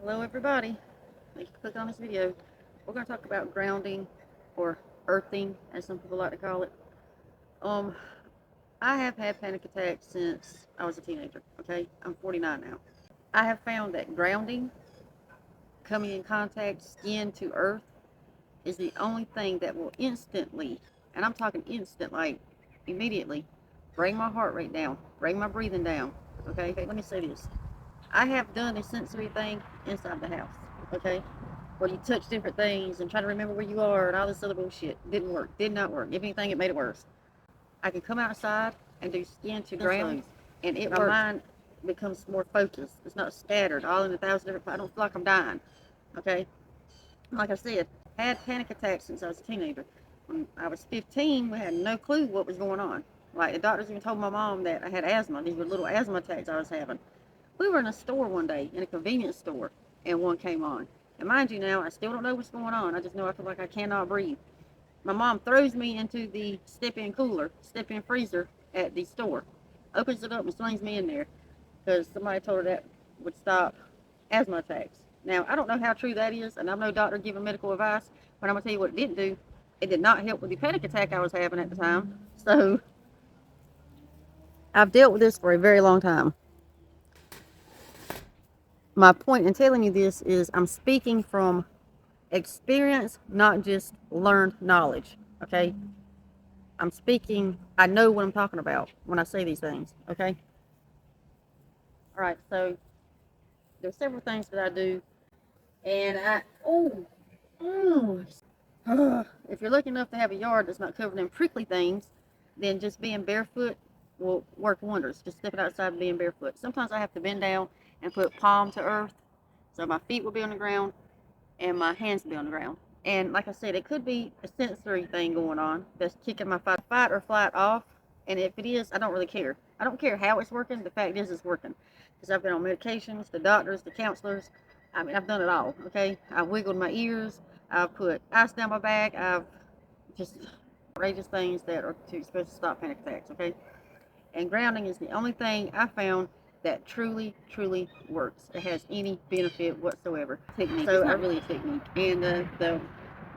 Hello everybody, thank you for clicking on this video. We're going to talk about grounding or earthing as some people like to call it. Um, I have had panic attacks since I was a teenager, okay? I'm 49 now. I have found that grounding, coming in contact skin to earth, is the only thing that will instantly, and I'm talking instant, like immediately, bring my heart rate down, bring my breathing down, okay? Let me say this. I have done a sensory thing inside the house, okay? Where you touch different things and try to remember where you are and all this other bullshit. Didn't work. Did not work. If anything, it made it worse. I can come outside and do skin to ground, and my mind becomes more focused. It's not scattered all in a thousand different. I don't feel like I'm dying. Okay. Like I said, had panic attacks since I was a teenager. When I was 15, we had no clue what was going on. Like the doctors even told my mom that I had asthma. These were little asthma attacks I was having. We were in a store one day, in a convenience store, and one came on. And mind you now, I still don't know what's going on. I just know I feel like I cannot breathe. My mom throws me into the step-in cooler, step-in freezer at the store. Opens it up and slings me in there because somebody told her that would stop asthma attacks. Now, I don't know how true that is, and I'm no doctor giving medical advice, but I'm going to tell you what it didn't do. It did not help with the panic attack I was having at the time. So, I've dealt with this for a very long time. My point in telling you this is I'm speaking from experience, not just learned knowledge, okay? I know what I'm talking about when I say these things, okay? All right, so there's several things that I do, and if you're lucky enough to have a yard that's not covered in prickly things, then just being barefoot will work wonders. Just stepping outside and being barefoot. Sometimes I have to bend down and put palm to earth, so my feet will be on the ground and my hands will be on the ground. And like I said, it could be a sensory thing going on that's kicking my fight or flight off. And if it is, I don't really care. I don't care how it's working. The fact is, it's working. Because I've been on medications, the doctors, the counselors. I mean, I've done it all, okay? I've wiggled my ears. I've put ice down my back. I've just outrageous things that are supposed to stop panic attacks, okay? And grounding is the only thing I found that truly, truly works. It has any benefit whatsoever. Technique. So it's not really a technique. And the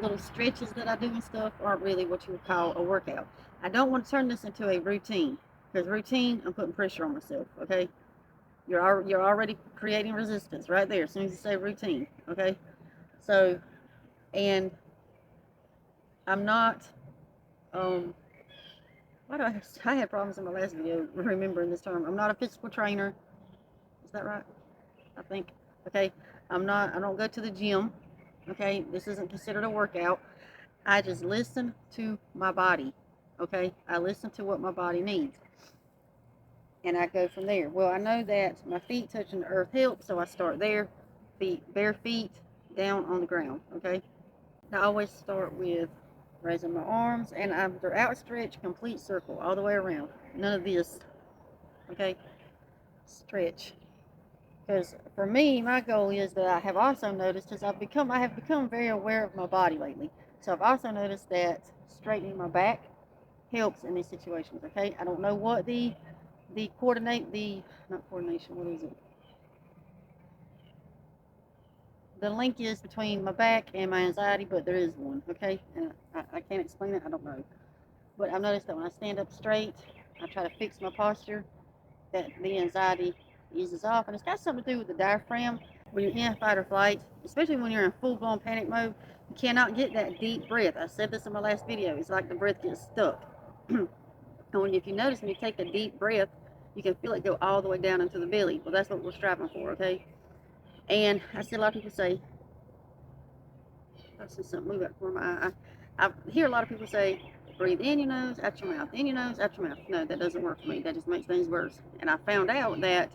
little stretches that I do and stuff aren't really what you would call a workout. I don't want to turn this into a routine because routine, I'm putting pressure on myself. Okay, you're already creating resistance right there as soon as you say routine. Okay, so and I'm not why do I had problems in my last video remembering this term. I'm not a physical trainer. Is that right? I think. Okay. I don't go to the gym. Okay. This isn't considered a workout. I just listen to my body. Okay. I listen to what my body needs. And I go from there. Well, I know that my feet touching the earth helps, so I start there. Bare feet down on the ground. Okay. I always start with raising my arms, and they're outstretched, complete circle, all the way around. None of this. Okay. Stretch. Because for me, my goal is that I have also noticed, as I have become very aware of my body lately. So I've also noticed that straightening my back helps in these situations. Okay, I don't know what the coordinate the not coordination. What is it? The link is between my back and my anxiety, but there is one. Okay, and I can't explain it. I don't know, but I've noticed that when I stand up straight, I try to fix my posture, that the anxiety eases off, and it's got something to do with the diaphragm. When you're in fight or flight, especially when you're in full-blown panic mode, you cannot get that deep breath. I said this in my last video. It's like the breath gets stuck. And if you notice, when you take a deep breath, you can feel it go all the way down into the belly. Well, that's what we're striving for, okay? And I see a lot of people say, I see something move out for my eye. I hear a lot of people say, breathe in your nose, out your mouth, in your nose, out your mouth. No, that doesn't work for me. That just makes things worse. And I found out that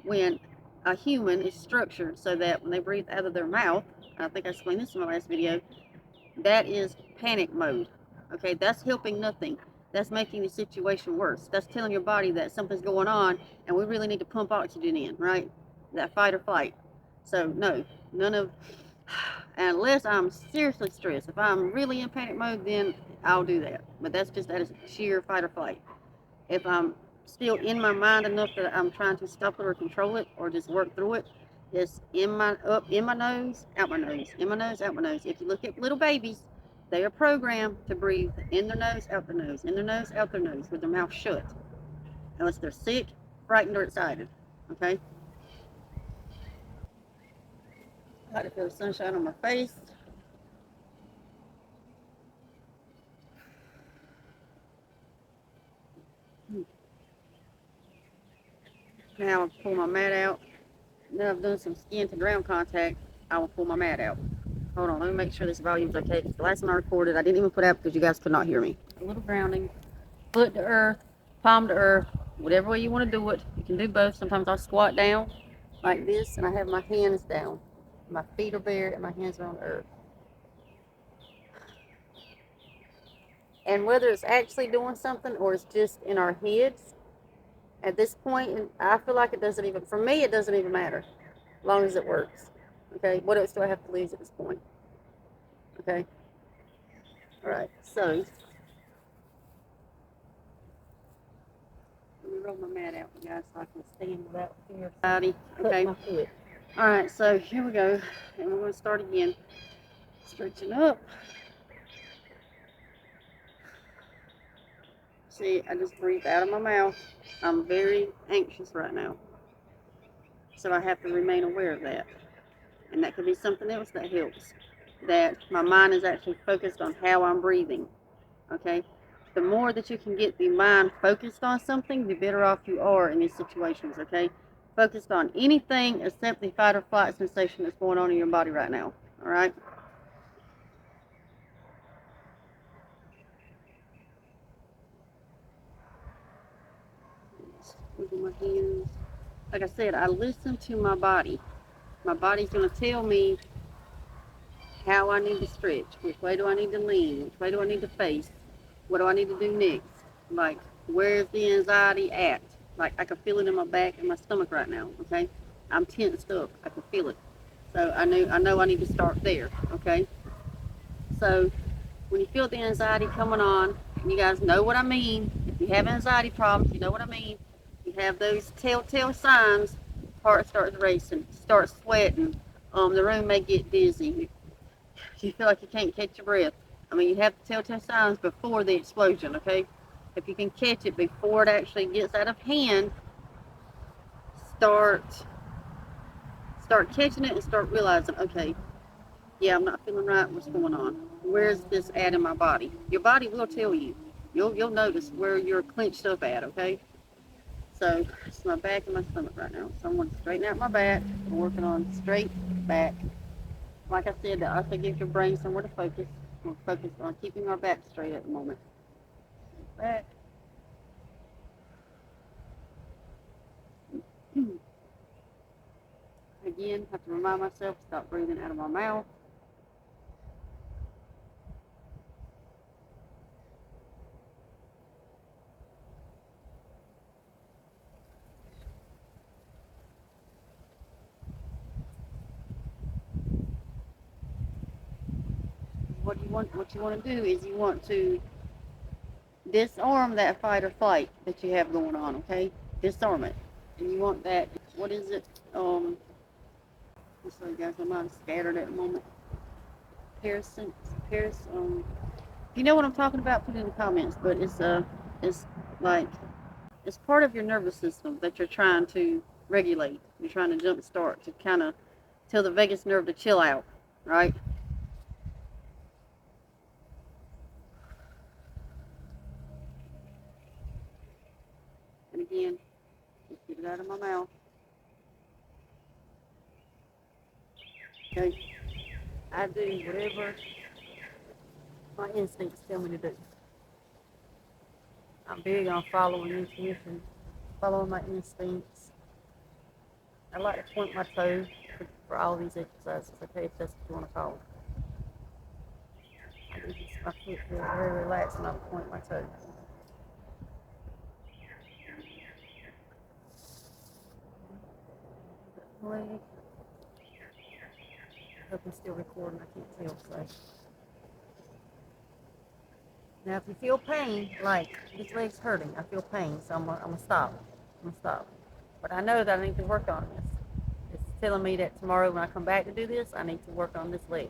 when a human is structured so that when they breathe out of their mouth, I think I explained this in my last video, that is panic mode. Okay, that's helping nothing. That's making the situation worse. That's telling your body that something's going on and we really need to pump oxygen in, right? That fight or flight. So no, none of, unless I'm seriously stressed. If I'm really in panic mode, then I'll do that. But that's just that is sheer fight or flight. If I'm still in my mind enough that I'm trying to stop it or control it or just work through it, It's in my nose, out my nose, in my nose, out my nose. If you look at little babies, they are programmed to breathe in their nose, out their nose, in their nose, out their nose, with their mouth shut, unless they're sick, frightened, or excited. Okay? I like to feel the sunshine on my face. Now I'll pull my mat out. Now I've done some skin to ground contact. I will pull my mat out. Hold on, let me make sure this volume's okay. The last time I recorded, I didn't even put out because you guys could not hear me. A little grounding, foot to earth, palm to earth, whatever way you want to do it. You can do both. Sometimes I'll squat down like this and I have my hands down. My feet are bare and my hands are on the earth. And whether it's actually doing something or it's just in our heads, at this point, I feel like it doesn't even, for me, it doesn't even matter as long as it works. Okay, what else do I have to lose at this point? Okay, all right, so let me roll my mat out, guys, so I can stand without fear. Okay, all right, so here we go, and we're going to start again. Stretching up. See, I just breathed out of my mouth. I'm very anxious right now, so I have to remain aware of that. And that could be something else that helps. That my mind is actually focused on how I'm breathing. Okay? The more that you can get the mind focused on something, the better off you are in these situations. Okay? Focused on anything except the fight or flight sensation that's going on in your body right now. All right? Moving my hands. Like I said, I listen to my body. My body's going to tell me how I need to stretch, which way do I need to lean, which way do I need to face, what do I need to do next, like where's the anxiety at, like I can feel it in my back and my stomach right now. Okay, I'm tensed up, I can feel it, so I know I need to start there. Okay, so when you feel the anxiety coming on, and you guys know what I mean, if you have anxiety problems, you know what I mean, you have those telltale signs, heart starts racing, start sweating, the room may get dizzy, you feel like you can't catch your breath. I mean, you have the telltale signs before the explosion, okay? If you can catch it before it actually gets out of hand, start start catching it and start realizing, okay, yeah, I'm not feeling right. What's going on? Where's this at in my body? Your body will tell you. You'll notice where you're clenched up at, okay? So it's my back and my stomach right now. So I'm going to straighten out my back. I'm working on straight back. Like I said, that also gives your brain somewhere to focus. We're focused on keeping our back straight at the moment. Back. Again, have to remind myself to stop breathing out of my mouth. What you want to do is you want to disarm that fight or flight that you have going on, okay? Disarm it. And you want that, what is it? I'm sorry guys, my mind's scattered at the moment. If you know what I'm talking about, put it in the comments, but it's like, it's part of your nervous system that you're trying to regulate. You're trying to jump start to kind of tell the vagus nerve to chill out, right? And again, just get it out of my mouth. Okay? I do whatever my instincts tell me to do. I'm big on following intuition, following my instincts. I like to point my toes for all these exercises, okay, if that's what you want to call it. My foot feels very relaxed when I point my toes. Leg. I hope I'm still recording, I can't tell, so. Now, if you feel pain, like this leg's hurting, I feel pain, so I'm gonna stop. I'm gonna stop. But I know that I need to work on this. telling me that tomorrow when I come back to do this, I need to work on this leg.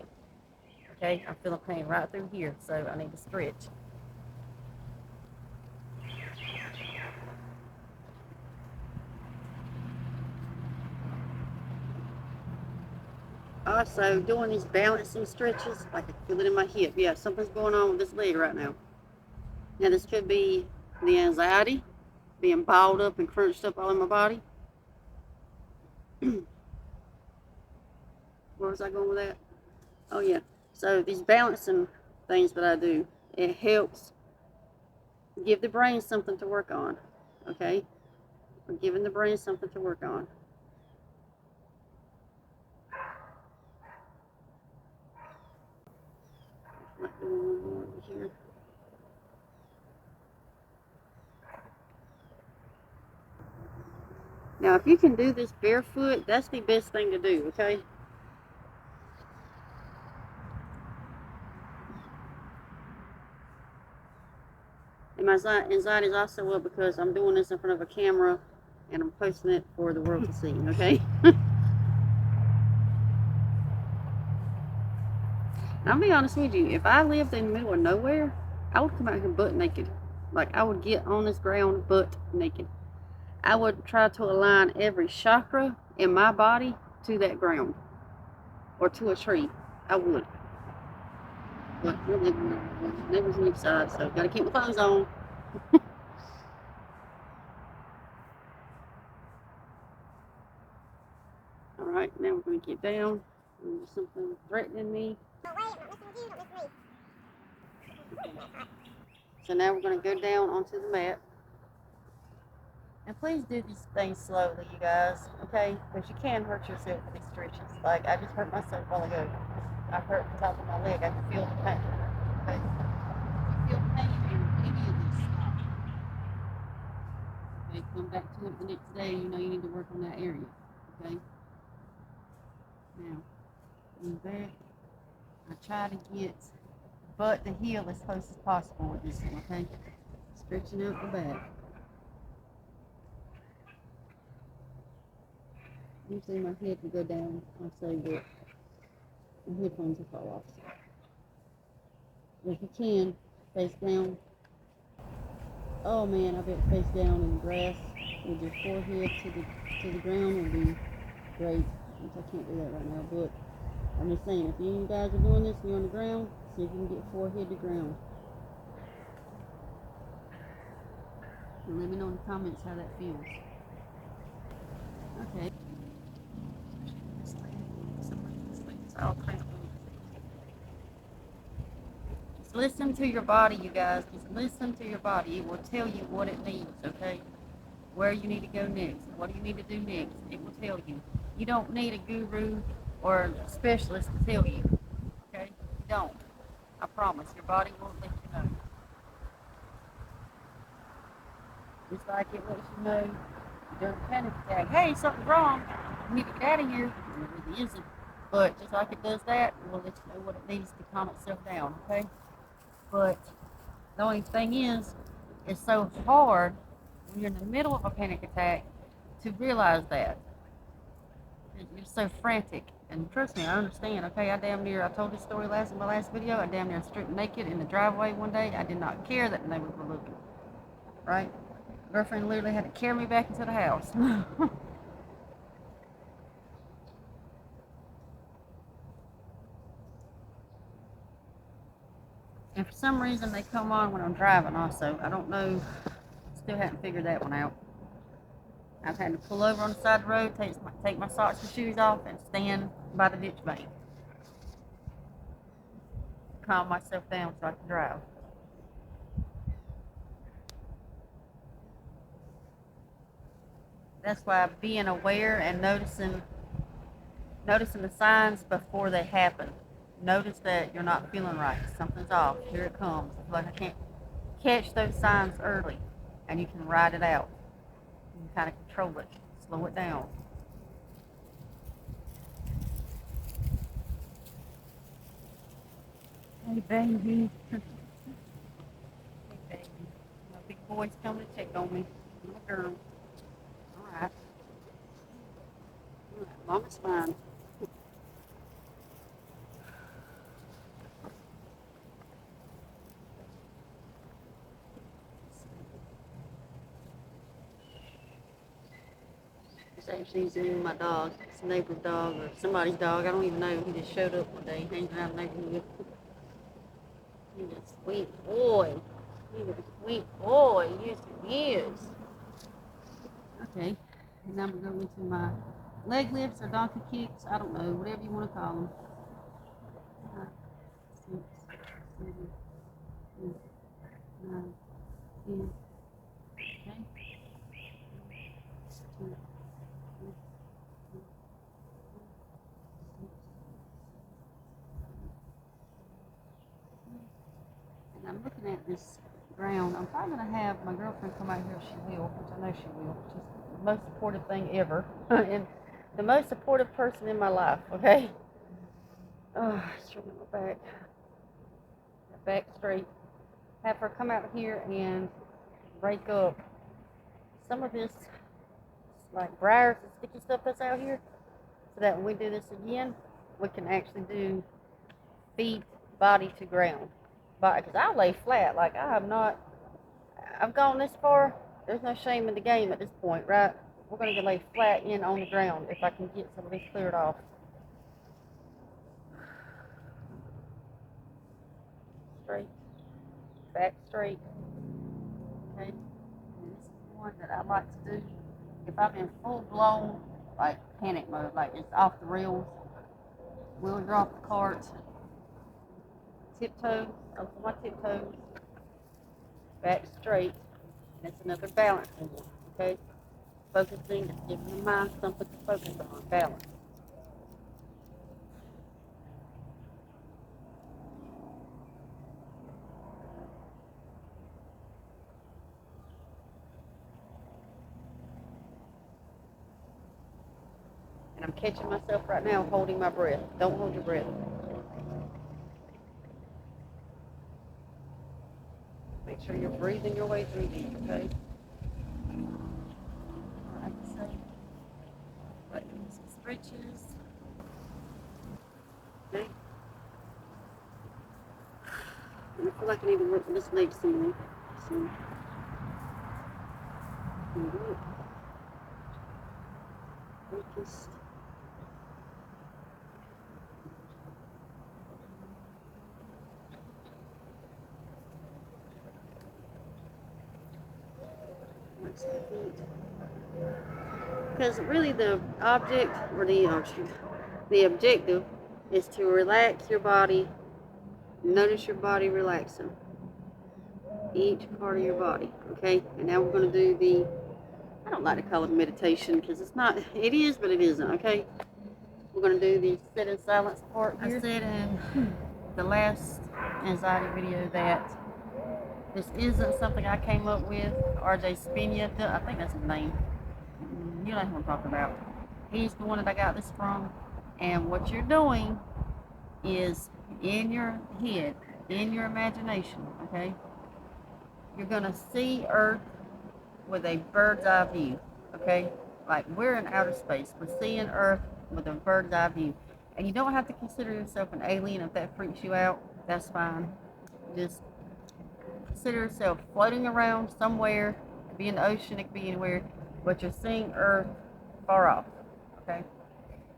Okay, I'm feeling pain right through here, so I need to stretch. Also, doing these balancing stretches, like I feel it in my hip. Yeah, something's going on with this leg right now. Now, this could be the anxiety, being balled up and crunched up all in my body. Where was I going with that? Oh, yeah. So, these balancing things that I do, it helps give the brain something to work on. Okay? We're giving the brain something to work on. Here. Now, if you can do this barefoot, that's the best thing to do, okay? And my anxiety is also up because I'm doing this in front of a camera and I'm posting it for the world to see, okay? I'll be honest with you, if I lived in the middle of nowhere, I would come out here butt naked. Like, I would get on this ground butt naked. I would try to align every chakra in my body to that ground or to a tree. I would. But we're living in neighbors on each side, so gotta keep my clothes on. Alright, now we're gonna get down. There's something threatening me. So now we're going to go down onto the mat. And please do these things slowly, you guys, okay? Because you can hurt yourself with these stretches. Like, I just hurt myself a while ago. I hurt the top of my leg. I can feel the pain. Okay? If you feel pain in any of this stuff, okay, come back to it the next day. You know you need to work on that area, okay? Now, move back. I try to get butt to heel as close as possible with this one, okay? Stretching out the back. Usually my head will go down, I'll say that my headphones will fall off. So. If you can, face down. Oh man, I bet face down in the grass with your forehead to the ground would be great. Which I can't do that right now, but I'm just saying, if you guys are doing this and you're on the ground, see if you can get forehead to ground. And let me know in the comments how that feels. Okay. Just listen to your body, you guys. Just listen to your body. It will tell you what it needs, okay? Where you need to go next. What do you need to do next? It will tell you. You don't need a guru or a specialist to tell you, okay? You don't. I promise. Your body won't let you know. Just like it lets you know during a panic attack, hey, something's wrong. You need to get out of here. It really isn't. But just like it does that, it will let you know what it needs to calm itself down, okay? But the only thing is, it's so hard when you're in the middle of a panic attack to realize that. You're so frantic. And trust me, I understand, okay? I told this story in my last video. I damn near stripped naked in the driveway one day. I did not care that the neighbors were looking, right? Girlfriend literally had to carry me back into the house. And for some reason they come on when I'm driving also. I don't know. Still haven't figured that one out. I've had to pull over on the side of the road, take my socks and shoes off, and stand by the ditch bank. Calm myself down so I can drive. That's why being aware and noticing the signs before they happen. Notice that you're not feeling right. Something's off. Here it comes. It's like I can't catch those signs early, and you can ride it out. You can kind of control it, slow it down. Hey, baby. Hey, baby. My big boy's coming to check on me. My girl. All right. Mama's fine. It's actually using my dog. It's a neighbor's dog or somebody's dog. I don't even know. He just showed up one day, hanging around the neighborhood. He's a sweet boy. He's a sweet boy. Yes, he is. Okay, and now we're going into my leg lifts or donkey kicks. I don't know, whatever you want to call them. 5, 6, 7, 8, 9, 10. Okay. 2, 3, 4, 6. And I'm looking at this ground. I'm probably going to have my girlfriend come out here if she will, which I know she will. She's the most supportive thing ever. And the most supportive person in my life, okay? Oh, stroking my back. Back straight. Have her come out here and break up some of this, like briars and sticky stuff that's out here, so that when we do this again, we can actually do feet, body to ground. But because I lay flat, like I have not, I've gone this far. There's no shame in the game at this point, right? We're going to lay flat in on the ground if I can get some of this cleared off. Straight, back straight. Okay, and this is one that I like to do if I'm in full blown like panic mode, like it's off the rails. We'll drop the cart, tiptoe, over my tiptoes, back straight. That's another balancing one, okay? Focusing, just giving the mind something to focus on, balance. And I'm catching myself right now holding my breath. Don't hold your breath. Make sure you're breathing your way through these, okay? Alright, so, like some stretches. Okay. And I feel like I need to work this leg some more. So, focused. Because really the object, or the objective is to relax your body. Notice your body relaxing. Each part of your body, okay? And now we're going to do the, I don't like to call it meditation because it's not, it is, but it isn't, okay? We're going to do the sit in silence part here. I said in the last anxiety video that this isn't something I came up with. RJ Spina, I think that's his name. You know who I'm talking about. He's the one that I got this from. And what you're doing is in your head, in your imagination, okay? You're going to see Earth with a bird's eye view, okay? Like we're in outer space. We're seeing Earth with a bird's eye view. And you don't have to consider yourself an alien if that freaks you out. That's fine. Just consider yourself floating around somewhere. It could be in the ocean, it could be anywhere, but you're seeing Earth far off, okay?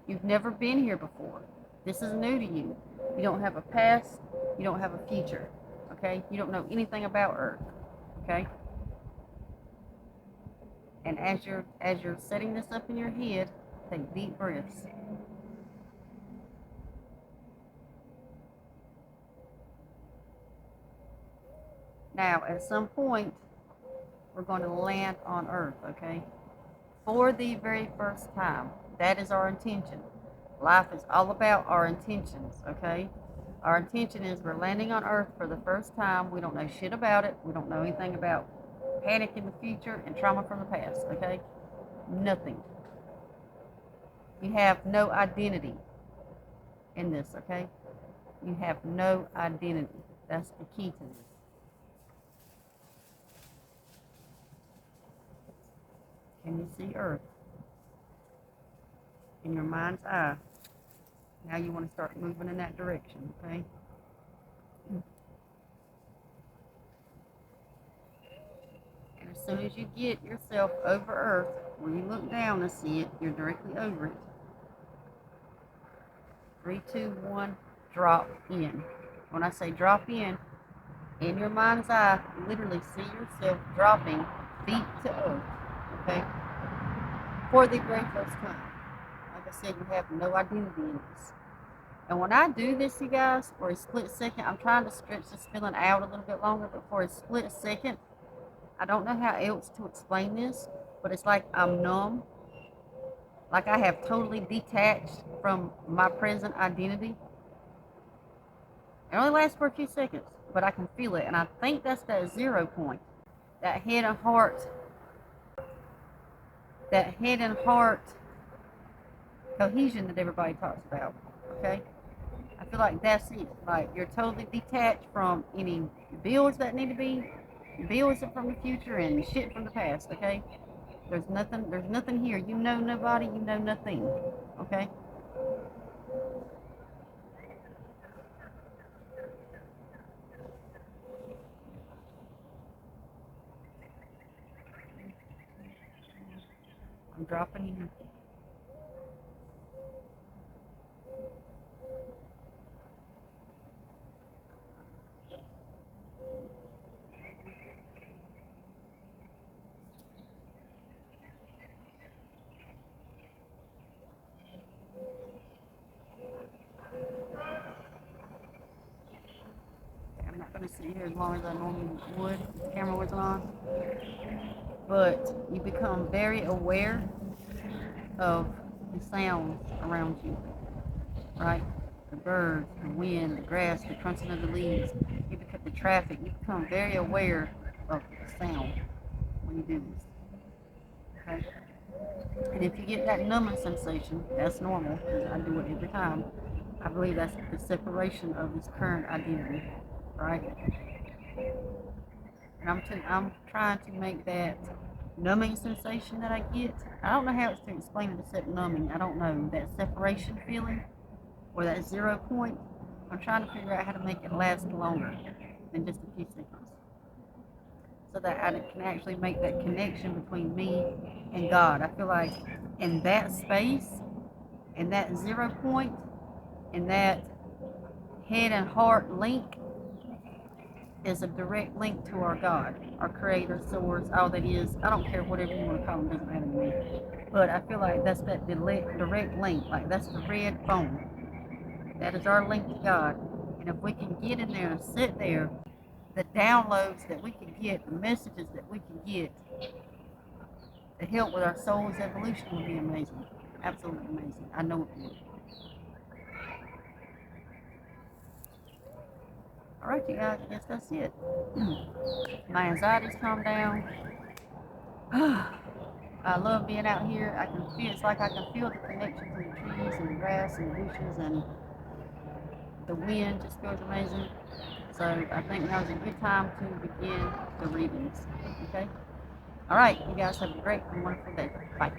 You've never been here before. This is new to you. You don't have a past, you don't have a future, okay? You don't know anything about Earth, okay? And as you're setting this up in your head, take deep breaths. Now, at some point, we're going to land on Earth, okay? For the very first time. That is our intention. Life is all about our intentions, okay? Our intention is we're landing on Earth for the first time. We don't know shit about it. We don't know anything about panic in the future and trauma from the past, okay? Nothing. You have no identity in this, okay? You have no identity. That's the key to this. Can you see Earth? in your mind's eye. Now you want to start moving in that direction, okay? And as soon as you get yourself over Earth, when you look down and see it, you're directly over it. 3, 2, 1, drop in. When I say drop in your mind's eye, literally see yourself dropping feet to earth, okay? For the very first time. Like I said, you have no identity in this. And when I do this, you guys, for a split second, I'm trying to stretch this feeling out a little bit longer, but for a split second, I don't know how else to explain this, but it's like I'm numb. Like I have totally detached from my present identity. It only lasts for a few seconds, but I can feel it. And I think that's that 0 point. That head and heart cohesion that everybody talks about, okay? I feel like that's it. Like you're totally detached from any bills that need to be bills from the future and shit from the past, okay? There's nothing here. You know nobody, you know nothing, okay? I'm dropping in. I'm not going to sit here as long as I normally would if the camera wasn't on. But you become very aware of the sounds around you, right? The birds, the wind, the grass, the crunching of the leaves, the traffic. You become very aware of the sound when you do this, okay? And if you get that numbing sensation, that's normal, because I do it every time. I believe that's the separation of this current identity, right? And I'm trying to make that numbing sensation that I get. I don't know how else to explain it except numbing. I don't know. That separation feeling or that 0 point, I'm trying to figure out how to make it last longer than just a few seconds. So that I can actually make that connection between me and God. I feel like in that space, in that 0 point, in that head and heart link, is a direct link to our God, our creator, source, all that is. I don't care whatever you want to call them, doesn't matter to me. But I feel like that's that direct link, like that's the red phone. That is our link to God. And if we can get in there and sit there, the downloads that we can get, the messages that we can get to help with our soul's evolution would be amazing. Absolutely amazing. I know it would. All right, you guys, I guess that's it. My anxiety's calmed down. I love being out here. I can feel, it's like I can feel the connection to the trees and the grass and the bushes, and the wind just feels amazing. So I think now is a good time to begin the readings. Okay? All right, you guys have a great and wonderful day. Bye.